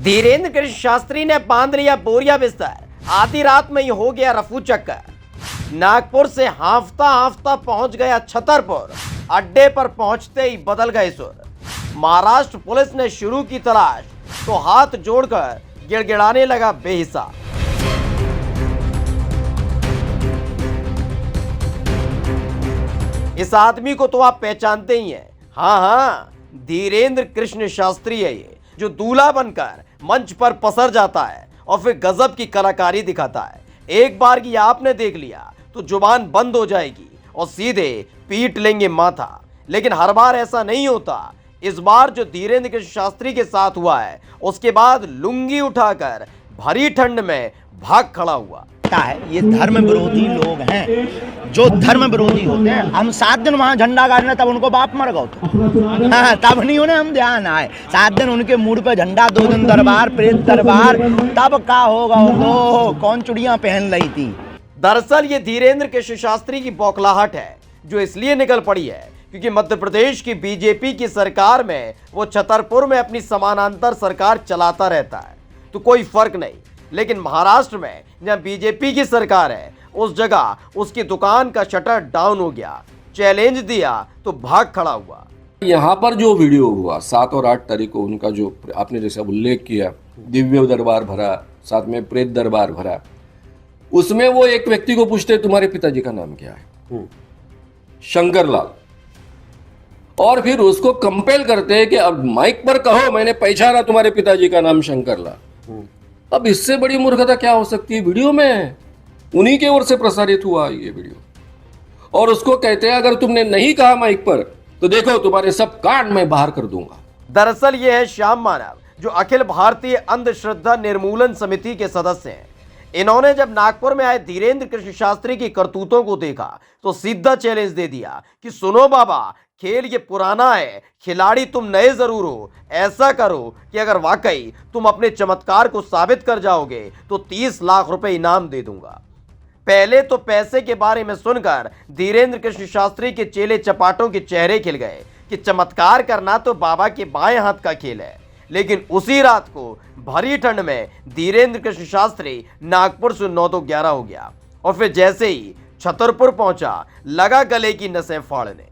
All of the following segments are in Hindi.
धीरेन्द्र कृष्ण शास्त्री ने बांध लिया बोरिया बिस्तर, आधी रात में ही हो गया रफू चक्कर। नागपुर से हांफता हांफता पहुंच गया छतरपुर, अड्डे पर पहुंचते ही बदल गए सुर। महाराष्ट्र पुलिस ने शुरू की तलाश तो हाथ जोड़कर गिड़गिड़ाने लगा बेहिसाब। इस आदमी को तो आप पहचानते ही हैं। हाँ, धीरेन्द्र कृष्ण शास्त्री है ये, जो दूल्हा बनकर मंच पर पसर जाता है और फिर गजब की कलाकारी दिखाता है। एक बार की आपने देख लिया तो जुबान बंद हो जाएगी और सीधे पीट लेंगे माथा। लेकिन हर बार ऐसा नहीं होता। इस बार जो धीरेन्द्र कृष्ण शास्त्री के साथ हुआ है, उसके बाद लुंगी उठाकर भरी ठंड में भाग खड़ा हुआ है। ये धर्म विरोधी लोग हैं, जो धर्म विरोधी होते हैं। हम 7 दिन वहाँ झंडा गाड़ने, तब उनको बाप मर गए तो हाँ, तब नहीं उन्हें हम ध्यान आए। 7 दिन उनके मूड पे झंडा, 2 दिन दरबार, प्रेत दरबार, तब का होगा वो कौन चुड़ियां पहन रही थी। दरअसल ये धीरेन्द्र कृष्ण शास्त्री की बौखलाहट है, जो इसलिए निकल पड़ी है क्योंकि मध्य प्रदेश की बीजेपी की सरकार में वो छतरपुर में अपनी समानांतर सरकार चलाता रहता है, तो कोई फर्क नहीं। लेकिन महाराष्ट्र में जहां बीजेपी की सरकार है, उस जगह उसकी दुकान का शटर डाउन हो गया। चैलेंज दिया तो भाग खड़ा हुआ। यहाँ पर जो वीडियो हुआ 7 और 8 तारीख को, उनका जो आपने जैसा उल्लेख किया, दिव्य दरबार भरा, साथ में प्रेत दरबार भरा, उसमें वो एक व्यक्ति को पूछते तुम्हारे पिताजी का नाम क्या है, शंकर लाल, और फिर उसको कंपेल करते हैं कि अब माइक पर कहो मैंने पहचाना तुम्हारे पिताजी का नाम शंकर लाल। अब इससे बड़ी मूर्खता क्या हो सकती है। वीडियो में उन्हीं के ओर से प्रसारित हुआ ये वीडियो, और उसको कहते हैं अगर तुमने नहीं कहा माइक पर तो देखो तुम्हारे सब कान मैं बाहर कर दूंगा। दरअसल ये है श्याम मानव, जो अखिल भारतीय अंधश्रद्धा निर्मूलन समिति के सदस्य हैं। इन्होंने जब नागपुर में आए धीरेन्द्र कृष्ण शास्त्री की करतूतों को देखा तो सीधा चैलेंज दे दिया कि सुनो बाबा, खेल ये पुराना है, खिलाड़ी तुम नए जरूर हो। ऐसा करो कि अगर वाकई तुम अपने चमत्कार को साबित कर जाओगे तो 30 लाख रुपए इनाम दे दूंगा। पहले तो पैसे के बारे में सुनकर धीरेन्द्र कृष्ण शास्त्री के चेले चपाटों के चेहरे खिल गए कि चमत्कार करना तो बाबा के बाएं हाथ का खेल है। लेकिन उसी रात को भरी ठंड में धीरेन्द्र कृष्ण शास्त्री नागपुर से 9 तो 11 हो गया, और फिर जैसे ही छतरपुर पहुंचा लगा गले की नसें फाड़ने,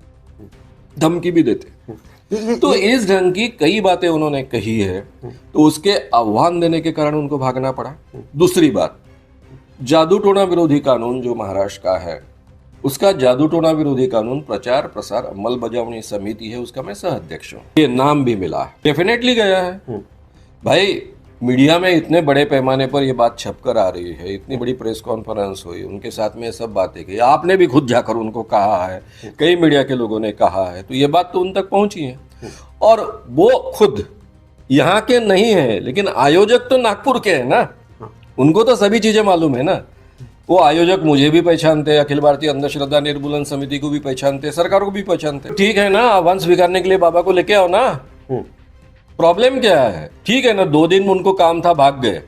धमकी भी देते। तो इस ढंग की कई बातें उन्होंने कही है, तो उसके आह्वान देने के कारण उनको भागना पड़ा। दूसरी बात, जादू टोना विरोधी कानून जो महाराष्ट्र का है, उसका जादू टोना विरोधी कानून प्रचार प्रसार अमल बजावनी समिति है, उसका मैं सह अध्यक्ष हूँ। ये नाम भी मिला है, डेफिनेटली गया है भाई। मीडिया में इतने बड़े पैमाने पर ये बात छपकर आ रही है, इतनी बड़ी प्रेस कॉन्फ्रेंस हुई, उनके साथ में सब बातें की, आपने भी खुद जाकर उनको कहा है, कई मीडिया के लोगों ने कहा है, तो ये बात तो उन तक पहुंची है। और वो खुद यहाँ के नहीं है, लेकिन आयोजक तो नागपुर के हैं ना, उनको तो सभी चीजें मालूम है ना। वो आयोजक मुझे भी पहचानते हैं, अखिल भारतीय अंधश्रद्धा निर्मूलन समिति को भी पहचानते, सरकार को भी पहचानते। ठीक है ना, आह्वान स्वीकारने के लिए बाबा को लेके आओ ना, प्रॉब्लम क्या है। ठीक है ना, 2 दिन उनको काम था, भाग गए।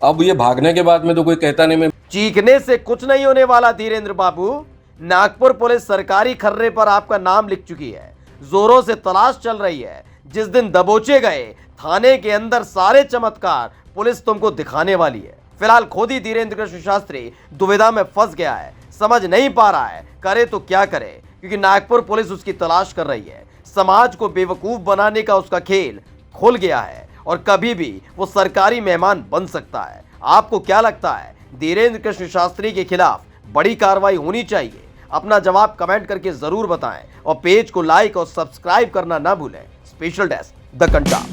अब ये भागने के बाद में तो कोई कहता नहीं। मैं चीखने से कुछ नहीं होने वाला धीरेन्द्र बाबू। नागपुर पुलिस सरकारी खर्रे पर आपका नाम लिख चुकी है, जोरों से तलाश चल रही है। जिस दिन दबोचे गए थाने के अंदर सारे चमत्कार पुलिस तुमको दिखाने वाली है। फिलहाल खुद ही धीरेन्द्र कृष्ण शास्त्री दुविधा में फंस गया है, समझ नहीं पा रहा है करे तो क्या करे, क्योंकि नागपुर पुलिस उसकी तलाश कर रही है। समाज को बेवकूफ बनाने का उसका खेल खुल गया है और कभी भी वो सरकारी मेहमान बन सकता है। आपको क्या लगता है, धीरेन्द्र कृष्ण शास्त्री के खिलाफ बड़ी कार्रवाई होनी चाहिए? अपना जवाब कमेंट करके जरूर बताएं और पेज को लाइक और सब्सक्राइब करना ना भूलें। स्पेशल डेस्क द कंटा।